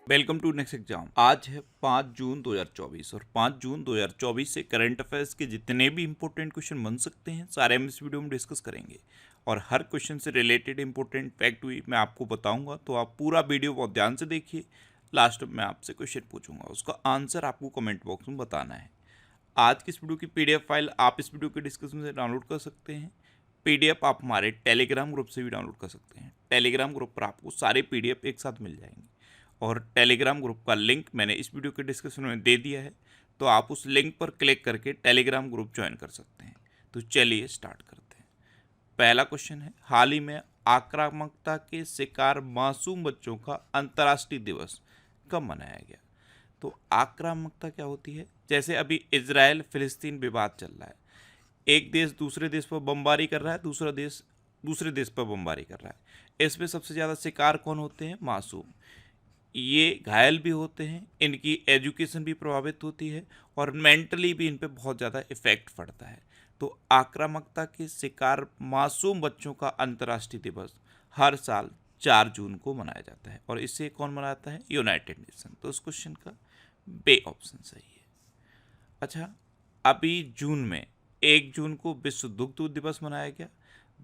Welcome to next exam. आज है 5 जून 2024 और 5 जून 2024 से करंट अफेयर्स के जितने भी इंपॉर्टेंट क्वेश्चन बन सकते हैं सारे हम इस वीडियो में डिस्कस करेंगे और हर क्वेश्चन से रिलेटेड इंपॉर्टेंट फैक्ट भी मैं आपको बताऊंगा, तो आप पूरा वीडियो बहुत ध्यान से देखिए। लास्ट में मैं आपसे क्वेश्चन पूछूंगा, उसका आंसर आपको कमेंट बॉक्स में बताना है। आज की इस वीडियो की पीडीएफ फाइल आप इस वीडियो के डिस्क्रिप्शन से डाउनलोड कर सकते हैं। पीडीएफ आप हमारे टेलीग्राम ग्रुप से भी डाउनलोड कर सकते हैं। टेलीग्राम ग्रुप पर आपको सारे पीडीएफ एक साथ मिल जाएंगे और टेलीग्राम ग्रुप का लिंक मैंने इस वीडियो के डिस्क्रिप्शन में दे दिया है, तो आप उस लिंक पर क्लिक करके टेलीग्राम ग्रुप ज्वाइन कर सकते हैं। तो चलिए स्टार्ट करते हैं। पहला क्वेश्चन है, हाल ही में आक्रामकता के शिकार मासूम बच्चों का अंतर्राष्ट्रीय दिवस कब मनाया गया? तो आक्रामकता क्या होती है? जैसे अभी इजराइल फिलिस्तीन विवाद चल रहा है, एक देश दूसरे देश पर बमबारी कर रहा है, दूसरा देश दूसरे देश पर बमबारी कर रहा है। इसमें सबसे ज़्यादा शिकार कौन होते हैं? मासूम। ये घायल भी होते हैं, इनकी एजुकेशन भी प्रभावित होती है और मेंटली भी इन पे बहुत ज़्यादा इफेक्ट पड़ता है। तो आक्रामकता के शिकार मासूम बच्चों का अंतर्राष्ट्रीय दिवस हर साल 4 जून को मनाया जाता है और इसे कौन मनाता है? United nation. तो उस क्वेश्चन का बे ऑप्शन सही है। अच्छा, अभी जून में 1 जून को विश्व दुग्ध दिवस मनाया गया,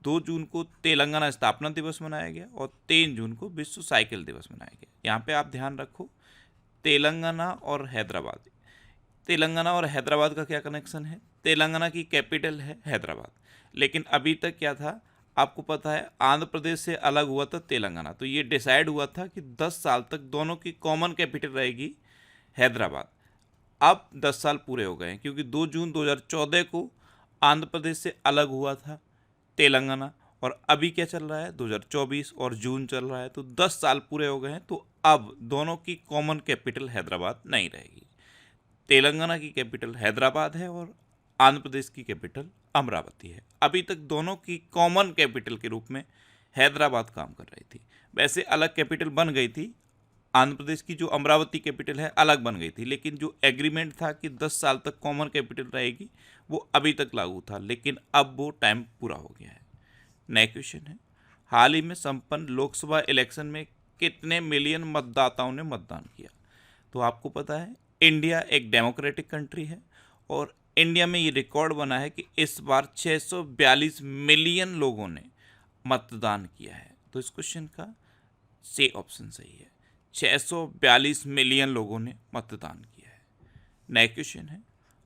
2 जून को तेलंगाना स्थापना दिवस मनाया गया और 3 जून को विश्व साइकिल दिवस मनाया गया। यहाँ पे आप ध्यान रखो, तेलंगाना और हैदराबाद। तेलंगाना और हैदराबाद का क्या कनेक्शन है? तेलंगाना की कैपिटल है हैदराबाद, लेकिन अभी तक क्या था आपको पता है? आंध्र प्रदेश से अलग हुआ था तेलंगाना, तो ये डिसाइड हुआ था कि 10 साल तक दोनों की कॉमन कैपिटल रहेगी हैदराबाद। अब 10 साल पूरे हो गए हैं, क्योंकि 2 जून 2014 को आंध्र प्रदेश से अलग हुआ था तेलंगाना, और अभी क्या चल रहा है? 2024 और जून चल रहा है, तो 10 साल पूरे हो गए हैं। तो अब दोनों की कॉमन कैपिटल हैदराबाद नहीं रहेगी। तेलंगाना की कैपिटल हैदराबाद है और आंध्र प्रदेश की कैपिटल अमरावती है। अभी तक दोनों की कॉमन कैपिटल के रूप में हैदराबाद काम कर रही थी। वैसे अलग कैपिटल बन गई थी, आंध्र प्रदेश की जो अमरावती कैपिटल है अलग बन गई थी, लेकिन जो एग्रीमेंट था कि 10 साल तक कॉमन कैपिटल रहेगी वो अभी तक लागू था, लेकिन अब वो टाइम पूरा हो गया है। नेक्स्ट क्वेश्चन है, हाल ही में संपन्न लोकसभा इलेक्शन में कितने मिलियन मतदाताओं ने मतदान किया? तो आपको पता है इंडिया एक डेमोक्रेटिक कंट्री है और इंडिया में ये रिकॉर्ड बना है कि इस बार 642 मिलियन लोगों ने मतदान किया है। तो इस क्वेश्चन का सी ऑप्शन सही है, 642 मिलियन लोगों ने मतदान किया है। नेक्स्ट क्वेश्चन है,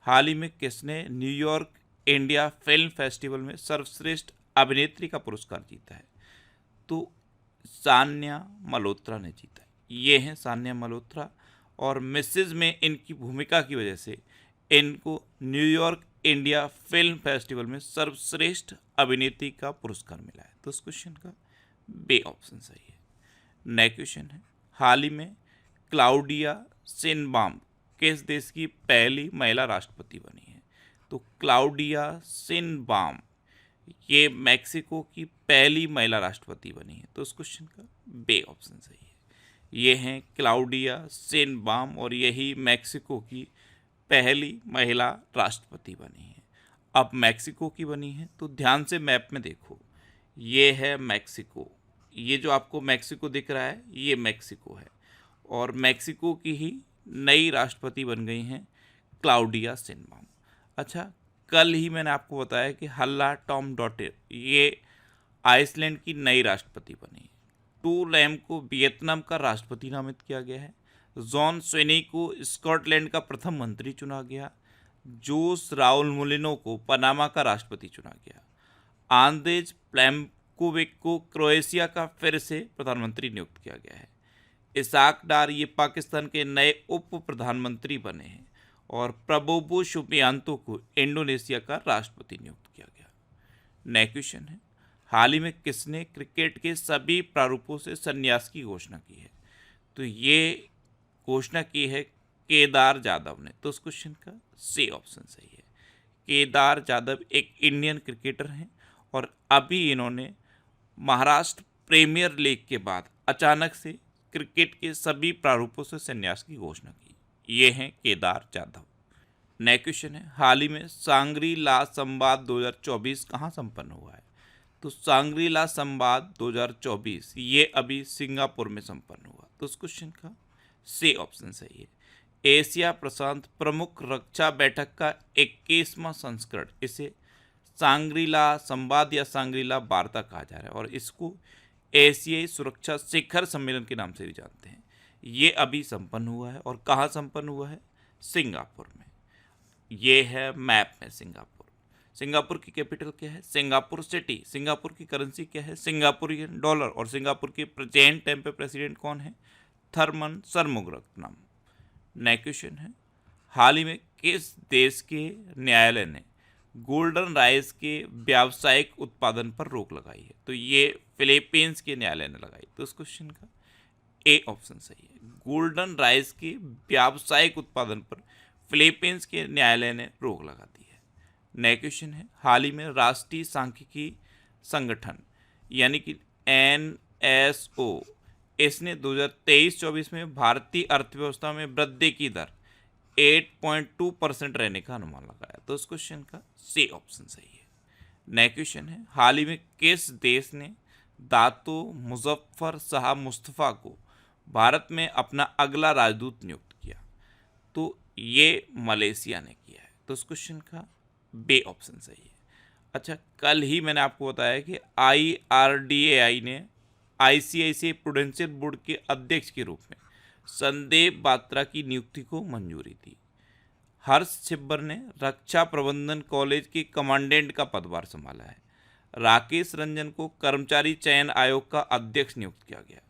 हाल ही में किसने न्यूयॉर्क इंडिया फिल्म फेस्टिवल में सर्वश्रेष्ठ अभिनेत्री का पुरस्कार जीता है? तो सान्या मल्होत्रा ने जीता है। ये हैं सान्या मल्होत्रा, और मिसेज में इनकी भूमिका की वजह से इनको न्यूयॉर्क इंडिया फिल्म फेस्टिवल में सर्वश्रेष्ठ अभिनेत्री का पुरस्कार मिला है। तो इस क्वेश्चन का बे ऑप्शन सही है। नेक्स्ट क्वेश्चन है, हाल ही में क्लाउडिया शेनबाम किस देश की पहली महिला राष्ट्रपति बनी है? तो क्लाउडिया शेनबाम ये मैक्सिको की पहली महिला राष्ट्रपति बनी है। तो उस क्वेश्चन का बे ऑप्शन सही है। ये हैं क्लाउडिया शेनबाम और यही मैक्सिको की पहली महिला राष्ट्रपति बनी है। अब मैक्सिको की बनी है तो ध्यान से मैप में देखो, ये है मैक्सिको, ये जो आपको मैक्सिको दिख रहा है ये मैक्सिको है, और मैक्सिको की ही नई राष्ट्रपति बन गई हैं क्लाउडिया शेनबाम। अच्छा, कल ही मैंने आपको बताया कि हल्ला टॉमडोटर ये आइसलैंड की नई राष्ट्रपति बनी। टू लैम को वियतनाम का राष्ट्रपति नामित किया गया है। जॉन स्वेनी को स्कॉटलैंड का प्रथम मंत्री चुना गया। जोस राउल मुलिनो को पनामा का राष्ट्रपति चुना गया। आंद्रेज प्लेम्कोविक को क्रोएशिया का फिर से प्रधानमंत्री नियुक्त किया गया है। इसाक डार ये पाकिस्तान के नए उप प्रधानमंत्री बने हैं, और प्रबोवो सुबियांतो को इंडोनेशिया का राष्ट्रपति नियुक्त किया गया। नेक्स्ट क्वेश्चन है, हाल ही में किसने क्रिकेट के सभी प्रारूपों से संन्यास की घोषणा की है? तो ये घोषणा की है केदार जाधव ने। तो उस क्वेश्चन का सी ऑप्शन सही है। केदार जाधव एक इंडियन क्रिकेटर हैं और अभी इन्होंने महाराष्ट्र प्रीमियर लीग के बाद अचानक से क्रिकेट के सभी प्रारूपों से संन्यास की घोषणा की। ये हैं केदार जाधव। नेक्स्ट क्वेश्चन है, हाल ही में सांग्री ला संवाद 2024 कहाँ संपन्न हुआ है? तो सांग्री ला संवाद 2024 ये अभी सिंगापुर में संपन्न हुआ। तो उस क्वेश्चन का सी ऑप्शन सही है। एशिया प्रशांत प्रमुख रक्षा बैठक का 21वां संस्करण, इसे सांग्रीला संवाद या सांग्रीला वार्ता कहा जा रहा है और इसको एशियाई सुरक्षा शिखर सम्मेलन के नाम से भी जानते हैं। ये अभी संपन्न हुआ है और कहाँ संपन्न हुआ है? सिंगापुर में। ये है मैप में सिंगापुर। सिंगापुर की कैपिटल क्या है? Singapore city. सिंगापुर की करेंसी क्या है? Singaporean dollar. और सिंगापुर के प्रेजेंट टाइम पे प्रेसिडेंट कौन है? थरमन सरमुगरत्नम। नेक्स्ट क्वेश्चन है, हाल ही में किस देश के न्यायालय ने गोल्डन राइस के व्यावसायिक उत्पादन पर रोक लगाई है? तो ये फिलीपींस के न्यायालय ने लगाई। तो इस क्वेश्चन का ए ऑप्शन सही है। गोल्डन राइस के व्यावसायिक उत्पादन पर फिलीपींस के न्यायालय ने रोक लगा दी है। नेक्स्ट क्वेश्चन है, हाल ही में राष्ट्रीय सांख्यिकी संगठन यानी कि NSO, इसने 2023-24 में भारतीय अर्थव्यवस्था में वृद्धि की दर 8.2% रहने का अनुमान लगाया। तो इस क्वेश्चन का सी ऑप्शन सही है। नेक्स्ट क्वेश्चन है, हाल ही में किस देश ने दातो मुजफ्फर शाह मुस्तफ़ा को भारत में अपना अगला राजदूत नियुक्त किया? तो ये मलेशिया ने किया है। तो इस क्वेश्चन का बी ऑप्शन सही है। अच्छा, कल ही मैंने आपको बताया कि IRDAI ने ICICI प्रूडेंशियल बोर्ड के अध्यक्ष के रूप में संदीप बात्रा की नियुक्ति को मंजूरी दी। हर्ष छिब्बर ने रक्षा प्रबंधन कॉलेज के कमांडेंट का पदभार संभाला है। राकेश रंजन को कर्मचारी चयन आयोग का अध्यक्ष नियुक्त किया गया।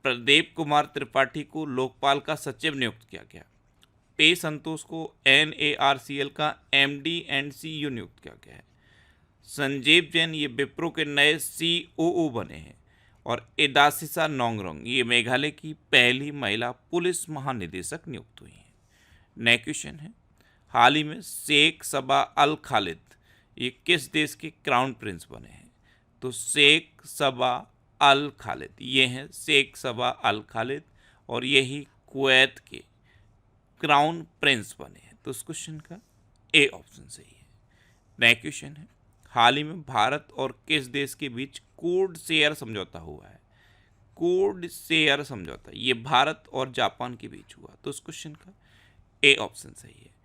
प्रदीप कुमार त्रिपाठी को लोकपाल का सचिव नियुक्त किया गया। पे संतोष को NARCL का MD एंड CEO नियुक्त किया गया है। संजीव जैन ये विप्रो के नए COO बने हैं और एदासिसा नोंगरोंग ये मेघालय की पहली महिला पुलिस महानिदेशक नियुक्त हुई हैं। नेक्स्ट क्वेश्चन है, हाल ही में शेख सबा अल खालिद ये किस देश के क्राउन प्रिंस बने हैं? तो शेख सबा अल खालिद ये हैं शेख सबा अल खालिद और यही कुवैत के क्राउन प्रिंस बने हैं। तो इस क्वेश्चन का ए ऑप्शन सही है। नेक्स्ट क्वेश्चन है, हाल ही में भारत और किस देश के बीच कोड शेयर समझौता हुआ है? कोड शेयर समझौता ये भारत और जापान के बीच हुआ। तो इस क्वेश्चन का ए ऑप्शन सही है।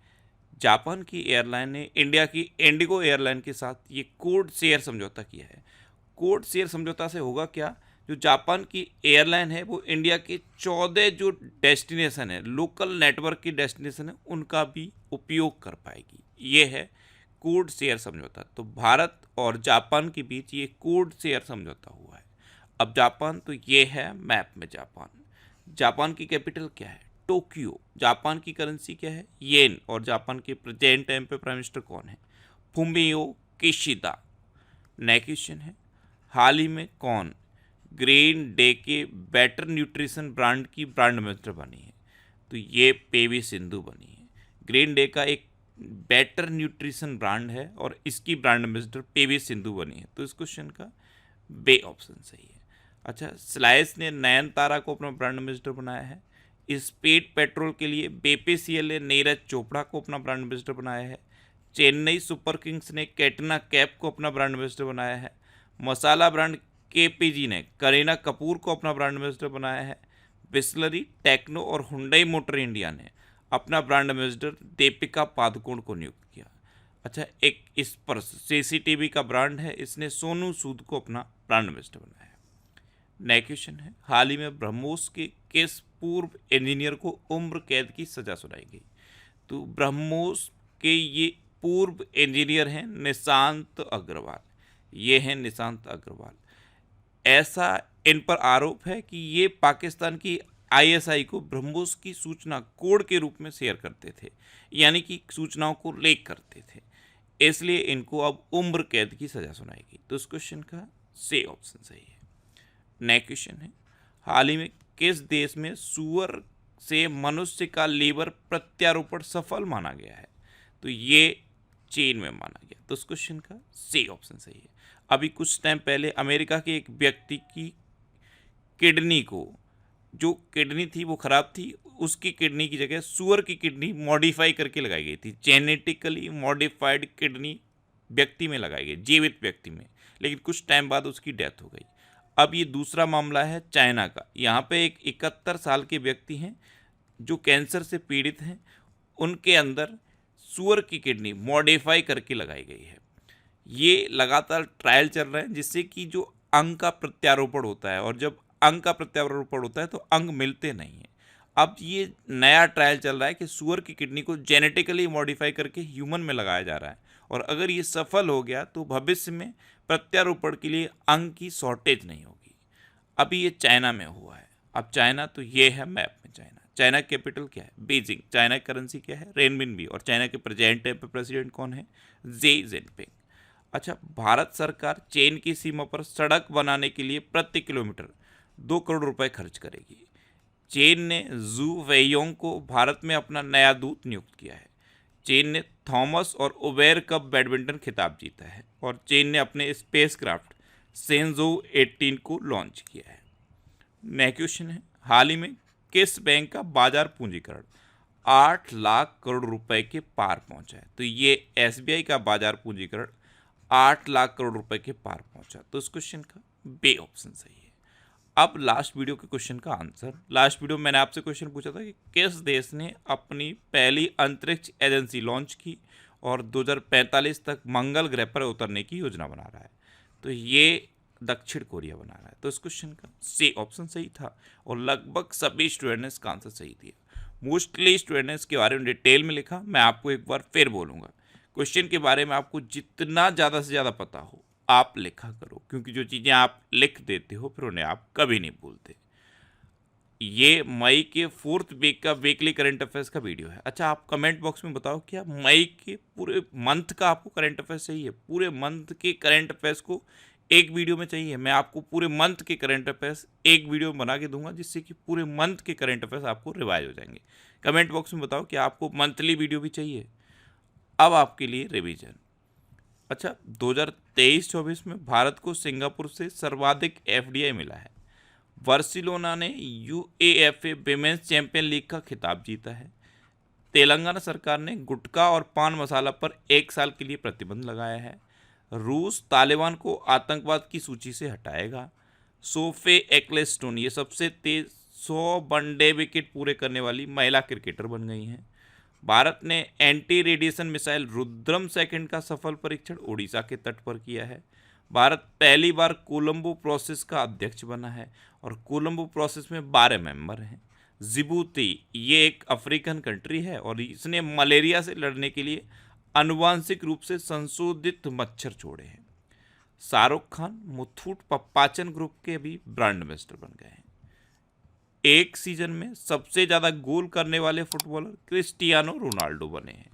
जापान की एयरलाइन ने इंडिया की इंडिगो एयरलाइन के साथ ये कोड शेयर समझौता किया है। कोड शेयर समझौता से होगा क्या? जो जापान की एयरलाइन है वो इंडिया के 14 जो डेस्टिनेशन है, लोकल नेटवर्क की डेस्टिनेशन है, उनका भी उपयोग कर पाएगी। ये है कोड शेयर समझौता। तो भारत और जापान के बीच ये कोड शेयर समझौता हुआ है। अब जापान, तो ये है मैप में जापान। जापान की कैपिटल क्या है? टोक्यो। जापान की करेंसी क्या है? येन। और जापान के प्रेजेंट टाइम पे प्राइम मिनिस्टर कौन है? Fumio Kishida. नेक्स्ट क्वेश्चन है, हाल ही में कौन ग्रीन डे के बेटर न्यूट्रिशन ब्रांड की ब्रांड एम्बेसडर बनी है? तो ये PV सिंधु बनी है। ग्रीन डे का एक बेटर न्यूट्रिशन ब्रांड है और इसकी ब्रांड एम्बेसडर PV सिंधु बनी है। तो इस क्वेश्चन का बे ऑप्शन सही है। अच्छा, स्लाइस ने नयनतारा को अपना ब्रांड एम्बेसडर बनाया है। स्पीड पेट्रोल के लिए BPCL ने नीरज चोपड़ा को अपना ब्रांड एम्बेसडर बनाया है। चेन्नई सुपर किंग्स ने कैटरीना कैफ को अपना ब्रांड एम्बेसडर बनाया है। मसाला ब्रांड KPG ने करीना कपूर को अपना ब्रांड एम्बेसडर बनाया है। बिस्लरी, टेक्नो और हुंडई मोटर इंडिया ने अपना ब्रांड एम्बेसडर दीपिका पादुकोण को नियुक्त किया। अच्छा, एक इस पर CCTV का ब्रांड है, इसने सोनू सूद को अपना ब्रांड एम्बेसडर बनाया है। नेक्स्ट क्वेश्चन है, हाल ही में ब्रह्मोस के किस पूर्व इंजीनियर को उम्र कैद की सजा सुनाई गई? तो ब्रह्मोस के ये पूर्व इंजीनियर हैं निशांत अग्रवाल। ये हैं निशांत अग्रवाल। ऐसा इन पर आरोप है कि ये पाकिस्तान की ISI को ब्रह्मोस की सूचना कोड के रूप में शेयर करते थे, यानी कि सूचनाओं को लीक करते थे, इसलिए इनको अब उम्र कैद की सजा सुनाई गई। तो इस क्वेश्चन का सी ऑप्शन सही है। नेक्स्ट क्वेश्चन है, हाल ही में किस देश में सूअर से मनुष्य का लीवर प्रत्यारोपण सफल माना गया है? तो ये चीन में माना गया। तो इस क्वेश्चन का सी ऑप्शन सही है। अभी कुछ टाइम पहले अमेरिका के एक व्यक्ति की किडनी को, जो किडनी थी वो खराब थी, उसकी किडनी की जगह सूअर की किडनी मॉडिफाई करके लगाई गई थी। जेनेटिकली मॉडिफाइड किडनी व्यक्ति में लगाई गई, जीवित व्यक्ति में, लेकिन कुछ टाइम बाद उसकी डेथ हो गई। अब ये दूसरा मामला है चाइना का। यहाँ पे एक 71 साल के व्यक्ति हैं जो कैंसर से पीड़ित हैं उनके अंदर सूअर की किडनी मॉडिफाई करके लगाई गई है। ये लगातार ट्रायल चल रहे हैं जिससे कि जो अंग का प्रत्यारोपण होता है, और जब अंग का प्रत्यारोपण होता है तो अंग मिलते नहीं हैं। अब ये नया ट्रायल चल रहा है कि सूअर की किडनी को जेनेटिकली मॉडिफाई करके ह्यूमन में लगाया जा रहा है, और अगर ये सफल हो गया तो भविष्य में प्रत्यारोपण के लिए अंग की शॉर्टेज नहीं होगी। अभी ये चाइना में हुआ है। अब चाइना तो ये है मैप में चाइना कैपिटल क्या है? बीजिंग। चाइना की करेंसी क्या है? रेनमिनबी। और चाइना के प्रेसिडेंट कौन है? Xi Jinping. अच्छा, भारत सरकार चीन की सीमा पर सड़क बनाने के लिए प्रति किलोमीटर 2 करोड़ रुपए खर्च करेगी। चीन ने जू वेयोंग को भारत में अपना नया दूत नियुक्त किया है। चीन ने थॉमस और उबेर कप बैडमिंटन खिताब जीता है, और चीन ने अपने स्पेसक्राफ्ट सेंजो 18 को लॉन्च किया है। नेक्स्ट क्वेश्चन है, हाल ही में किस बैंक का बाजार पूंजीकरण 8 लाख करोड़ रुपए के पार पहुंचा है? तो ये एसबीआई का बाजार पूंजीकरण 8 लाख करोड़ रुपए के पार पहुंचा। तो इस क्वेश्चन का बी ऑप्शन सही है। अब लास्ट वीडियो के क्वेश्चन का आंसर। लास्ट वीडियो में मैंने आपसे क्वेश्चन पूछा था कि किस देश ने अपनी पहली अंतरिक्ष एजेंसी लॉन्च की और 2045 तक मंगल ग्रह पर उतरने की योजना बना रहा है? तो ये दक्षिण कोरिया बना रहा है। तो इस क्वेश्चन का सी ऑप्शन सही था, और लगभग सभी स्टूडेंट ने इसका आंसर सही दिया। मोस्टली स्टूडेंट ने इसके बारे में डिटेल में लिखा। मैं आपको एक बार फिर बोलूँगा, क्वेश्चन के बारे में आपको जितना ज़्यादा से ज़्यादा पता हो आप लिखा करो, क्योंकि जो चीज़ें आप लिख देते हो फिर उन्हें आप कभी नहीं भूलते। ये मई के 4th वीक का वीकली करंट अफेयर्स का वीडियो है। अच्छा, आप कमेंट बॉक्स में बताओ क्या मई के पूरे मंथ का आपको करंट अफेयर्स चाहिए? पूरे मंथ के करंट अफेयर्स को एक वीडियो में चाहिए? मैं आपको पूरे मंथ के करंट अफेयर्स एक वीडियो में बना के दूंगा, जिससे कि पूरे मंथ के करंट अफेयर्स आपको रिवाइज हो जाएंगे। कमेंट बॉक्स में बताओ कि आपको मंथली वीडियो भी चाहिए। अब आपके लिए रिवीजन। अच्छा, 2023-24 में भारत को सिंगापुर से सर्वाधिक एफडीआई मिला है। बार्सिलोना ने यूएएफए विमेंस चैंपियन लीग का खिताब जीता है। तेलंगाना सरकार ने गुटखा और पान मसाला पर 1 साल के लिए प्रतिबंध लगाया है। रूस तालिबान को आतंकवाद की सूची से हटाएगा। सोफे एक्लेस्टोन ये सबसे तेज 100 वनडे विकेट पूरे करने वाली महिला क्रिकेटर बन गई हैं। भारत ने anti radiation missile Rudram second का सफल परीक्षण ओडिशा के तट पर किया है। भारत पहली बार कोलंबो प्रोसेस का अध्यक्ष बना है, और कोलंबो प्रोसेस में 12 मेंबर हैं। जिबूती ये एक अफ्रीकन कंट्री है, और इसने मलेरिया से लड़ने के लिए आनुवांशिक रूप से संशोधित मच्छर छोड़े हैं। शाहरुख खान मुथूट पप्पाचन ग्रुप के भी ब्रांड एम्बेसडर बन गए हैं। एक सीजन में सबसे ज़्यादा गोल करने वाले फुटबॉलर क्रिस्टियानो रोनाल्डो बने हैं।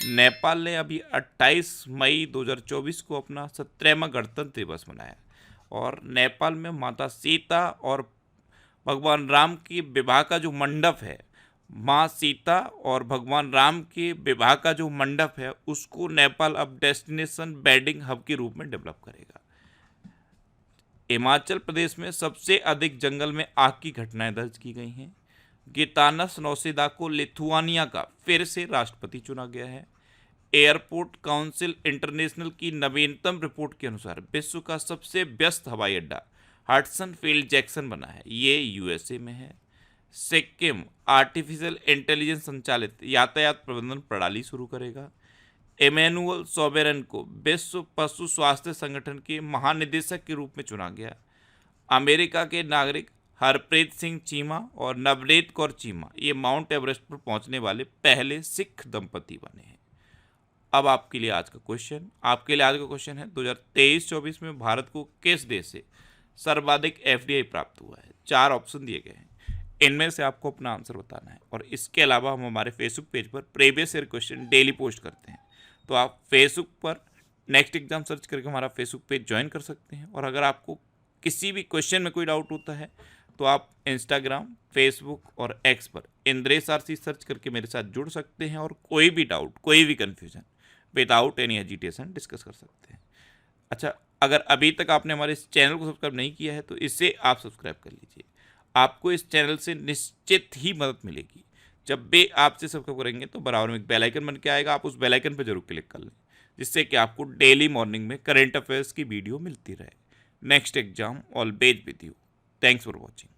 नेपाल ने अभी 28 मई 2024 को अपना 17वां गणतंत्र दिवस मनाया, और नेपाल में माता सीता और भगवान राम के विवाह का जो मंडप है, माँ सीता और भगवान राम के विवाह का जो मंडप है, उसको नेपाल अब डेस्टिनेशन वेडिंग हब के रूप में डेवलप करेगा। हिमाचल प्रदेश में सबसे अधिक जंगल में आग की घटनाएं दर्ज की गई हैं। गितानस नौसेदा को लिथुआनिया का फिर से राष्ट्रपति चुना गया है। एयरपोर्ट काउंसिल इंटरनेशनल की नवीनतम रिपोर्ट के अनुसार विश्व का सबसे व्यस्त हवाई अड्डा हडसन फील्ड जैक्सन बना है। ये यूएसए में है। सिक्किम आर्टिफिशियल इंटेलिजेंस संचालित यातायात प्रबंधन प्रणाली शुरू करेगा। इमैनुअल सोबेरन को विश्व पशु स्वास्थ्य संगठन के महानिदेशक के रूप में चुना गया। अमेरिका के नागरिक हरप्रीत सिंह चीमा और नवनीत कौर चीमा ये माउंट एवरेस्ट पर पहुंचने वाले पहले सिख दंपति बने हैं। अब आपके लिए आज का क्वेश्चन है 2023-24 में भारत को किस देश से सर्वाधिक एफडीआई प्राप्त हुआ है? 4 ऑप्शन दिए गए हैं, इनमें से आपको अपना आंसर बताना है। और इसके अलावा हम हमारे फेसबुक पेज पर previous year question daily post करते हैं, तो आप फेसबुक पर नेक्स्ट एग्जाम सर्च करके हमारा फेसबुक पेज ज्वाइन कर सकते हैं। और अगर आपको किसी भी क्वेश्चन में कोई डाउट होता है तो आप इंस्टाग्राम, फेसबुक और एक्स पर इंद्रेश आरसी सर्च करके मेरे साथ जुड़ सकते हैं, और कोई भी डाउट, कोई भी confusion without any agitation discuss कर सकते हैं। अच्छा, अगर अभी तक आपने हमारे इस चैनल को सब्सक्राइब नहीं किया है तो इसे आप सब्सक्राइब कर लीजिए। आपको इस चैनल से निश्चित ही मदद मिलेगी। जब भी आपसे सब्सक्राइब करेंगे तो बराबर में एक बेल आइकन बन के आएगा, आप उस बेल आइकन पर जरूर क्लिक कर लें, जिससे कि आपको डेली मॉर्निंग में करंट अफेयर्स की वीडियो मिलती रहे। Next exam always with you. Thanks for watching.